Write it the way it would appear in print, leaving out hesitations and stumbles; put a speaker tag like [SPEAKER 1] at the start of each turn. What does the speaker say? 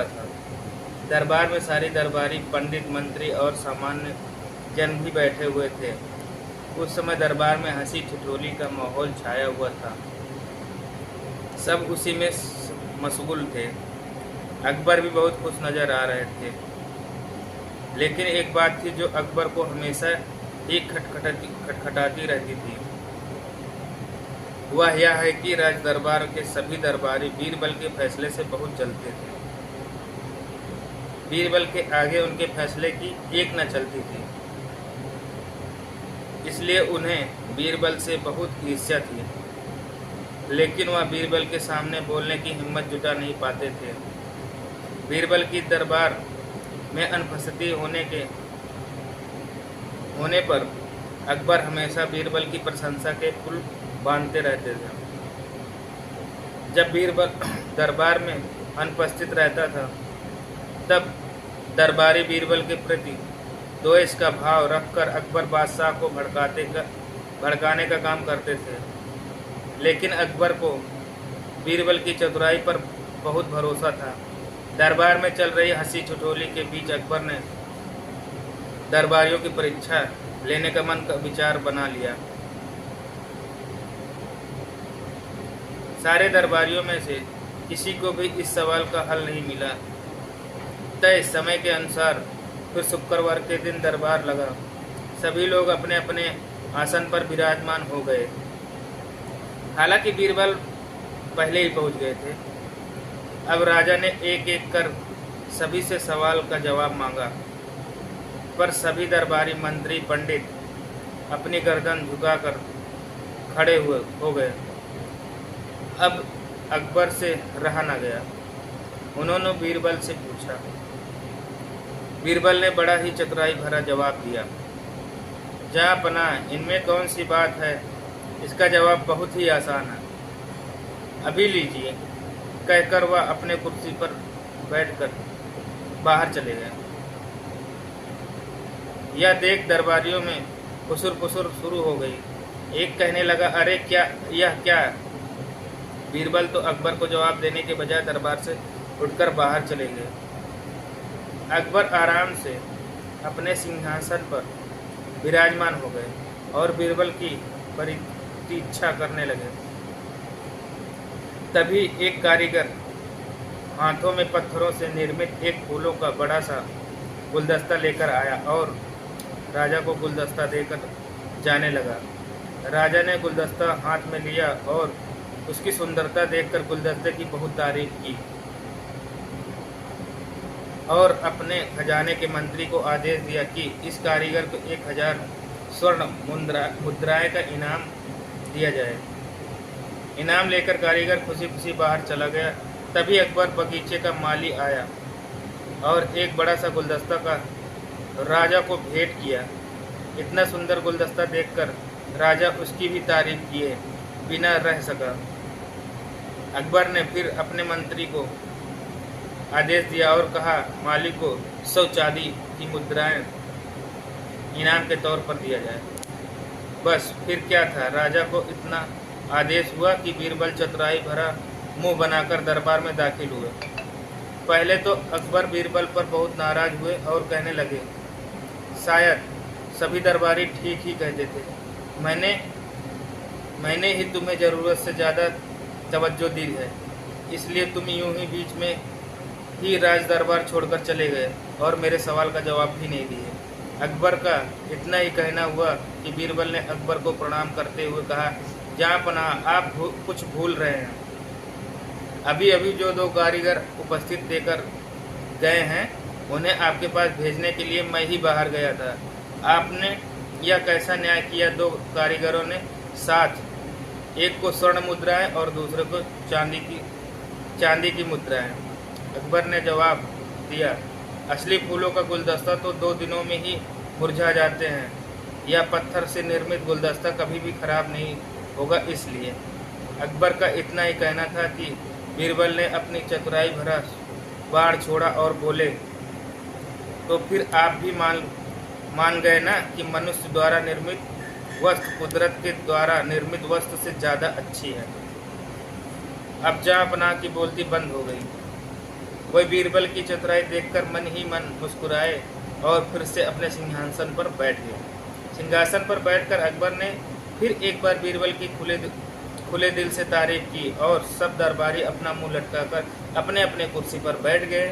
[SPEAKER 1] था। दरबार में सारे दरबारी, पंडित, मंत्री और सामान्य जन भी बैठे हुए थे। उस समय दरबार में हंसी ठिठोली का माहौल छाया हुआ था। सब उसी में मशगूल थे। अकबर भी बहुत खुश नजर आ रहे थे। लेकिन एक बात थी जो अकबर को हमेशा ही खटखटाती रहती थी। वह यह है कि राज दरबार के सभी दरबारी बीरबल के फैसले से बहुत जलते थे। बीरबल के आगे उनके फैसले की एक न चलती थी, इसलिए उन्हें बीरबल से बहुत ईर्ष्या थी। लेकिन वह बीरबल के सामने बोलने की हिम्मत जुटा नहीं पाते थे। बीरबल की दरबार में अनुपस्थिति होने पर अकबर हमेशा बीरबल की प्रशंसा के पुल बांधते रहते थे। जब बीरबल दरबार में अनुपस्थित रहता था, तब दरबारी बीरबल के प्रति द्वेष का भाव रखकर अकबर बादशाह को भड़काने का काम करते थे। लेकिन अकबर को बीरबल की चतुराई पर बहुत भरोसा था। दरबार में चल रही हंसी ठिठोली के बीच अकबर ने दरबारियों की परीक्षा लेने का मन का विचार बना लिया। सारे दरबारियों में से किसी को भी इस सवाल का हल नहीं मिला। तय समय के अनुसार फिर शुक्रवार के दिन दरबार लगा। सभी लोग अपने अपने आसन पर विराजमान हो गए। हालांकि बीरबल पहले ही पहुंच गए थे। अब राजा ने एक एक कर सभी से सवाल का जवाब मांगा, पर सभी दरबारी, मंत्री, पंडित अपनी गर्दन झुकाकर खड़े हो गए। अब अकबर से रहा न गया। उन्होंने बीरबल से पूछा। बीरबल ने बड़ा ही चतुराई भरा जवाब दिया। जहाँ पनाह, इनमें कौन सी बात है? इसका जवाब बहुत ही आसान है। अभी लीजिए, कहकर वह अपने कुर्सी पर बैठकर बाहर चले गए। यह देख दरबारियों में फुसुर शुरू हो गई। एक कहने लगा, अरे क्या यह क्या? बीरबल तो अकबर को जवाब देने के बजाय दरबार से उठकर बाहर चले गए। अकबर आराम से अपने सिंहासन पर विराजमान हो गए और बीरबल की प्रतीक्षा करने लगे। तभी एक कारीगर हाथों में पत्थरों से निर्मित एक फूलों का बड़ा सा गुलदस्ता लेकर आया और राजा को गुलदस्ता देकर जाने लगा। राजा ने गुलदस्ता हाथ में लिया और उसकी सुंदरता देखकर गुलदस्ते की बहुत तारीफ की और अपने खजाने के मंत्री को आदेश दिया कि इस कारीगर को 1000 स्वर्ण मुद्राएं का इनाम दिया जाए। इनाम लेकर कारीगर खुशी खुशी बाहर चला गया। तभी अकबर बगीचे का माली आया और एक बड़ा सा गुलदस्ता का राजा को भेंट किया। इतना सुंदर गुलदस्ता देखकर राजा उसकी भी तारीफ किए बिना रह सका। अकबर ने फिर अपने मंत्री को आदेश दिया और कहा, मालिक को 100 चांदी की मुद्राएं इनाम के तौर पर दिया जाए। बस फिर क्या था, राजा को इतना आदेश हुआ कि बीरबल चतुराई भरा मुंह बनाकर दरबार में दाखिल हुए। पहले तो अकबर बीरबल पर बहुत नाराज हुए और कहने लगे, शायद सभी दरबारी ठीक ही कहते थे। मैंने ही तुम्हें ज़रूरत से ज़्यादा तवज्जो दी है, इसलिए तुम यूं ही बीच में ही राज दरबार छोड़कर चले गए और मेरे सवाल का जवाब भी नहीं दिए। अकबर का इतना ही कहना हुआ कि बीरबल ने अकबर को प्रणाम करते हुए कहा, जहाँ पनाह, आप कुछ भूल रहे हैं। अभी अभी जो 2 कारीगर उपस्थित देकर गए हैं, उन्हें आपके पास भेजने के लिए मैं ही बाहर गया था। आपने यह कैसा न्याय किया? 2 कारीगरों ने साथ, एक को स्वर्ण मुद्राएं और दूसरे को चांदी की मुद्राएं। अकबर ने जवाब दिया, असली फूलों का गुलदस्ता तो 2 दिनों में ही मुरझा जाते हैं। यह पत्थर से निर्मित गुलदस्ता कभी भी खराब नहीं होगा। इसलिए अकबर का इतना ही कहना था कि बीरबल ने अपनी चतुराई भरा बाढ़ छोड़ा और बोले, तो फिर आप भी मान गए ना कि मनुष्य द्वारा निर्मित वस्तु कुदरत के द्वारा निर्मित वस्तु से ज़्यादा अच्छी है। अब जहाँ पनाह की बोलती बंद हो गई। वह बीरबल की चतुराई देखकर मन ही मन मुस्कुराए और फिर से अपने सिंहासन पर बैठ गए। सिंहासन पर बैठकर अकबर ने फिर एक बार बीरबल की खुले दिल से तारीफ की और सब दरबारी अपना मुंह लटकाकर अपने अपने कुर्सी पर बैठ गए।